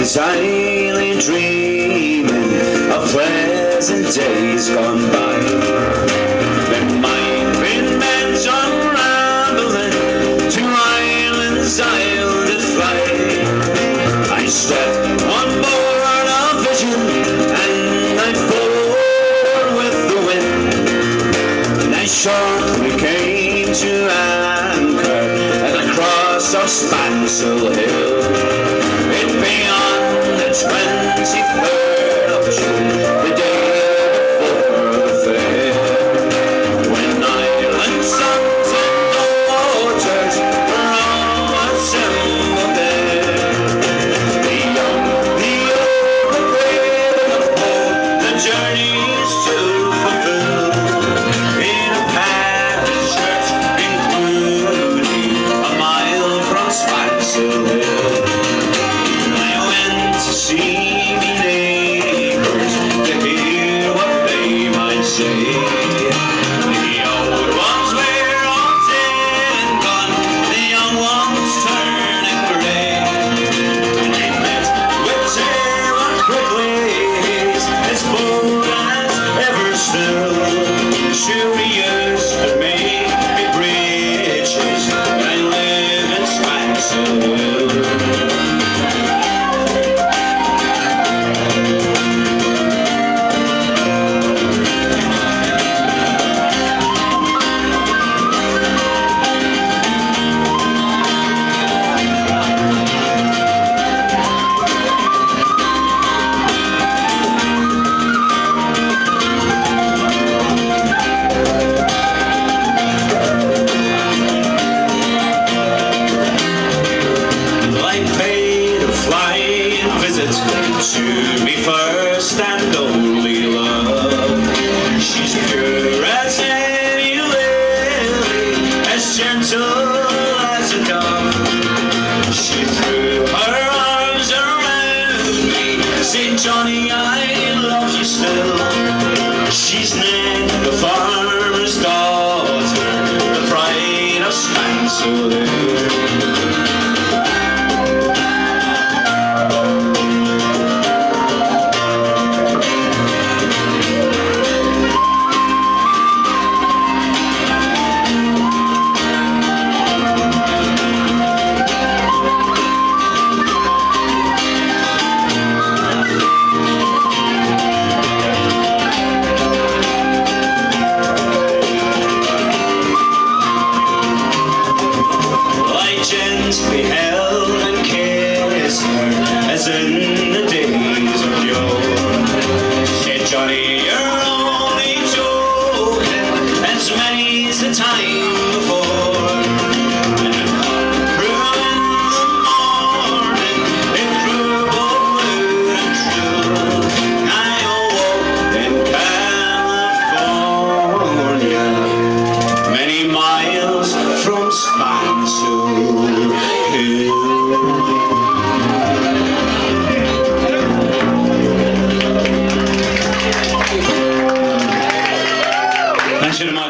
as I lay dreaming of pleasant days gone by, when my mind bent on rambling to islands I'll did fly. I stepped on board a vision and I forward with the wind, and I shortly came to anchor at the cross of Spancel Hill. It beyond the 23rd of June, the day before the fair, when island suns and waters were all assembled there. The young, the old, the brave, and the bold, the journeys to fulfill, in a parish church including a mile from Spancel Hill. I went to see me neighbours to hear what they might say. The old ones were all dead and gone, the young ones turning grey, and they met with terror quickly, as bold as ever still. Sure, he used to make me breeches when I live in Spancel Hill. To me first and only love, she's pure as any lily, as gentle as a dove. She threw her arms around me, said, Johnny, I love you still. She's Ned, the farmer's daughter, the pride of Spancel Hill. Gently held and kissed her as in the days of yore. Said, Johnny, you're only joking, as many's the time before. And it grew in the morning, it grew both blue and true. I awoke in California, many miles from Spancel Hill. Thanks very much.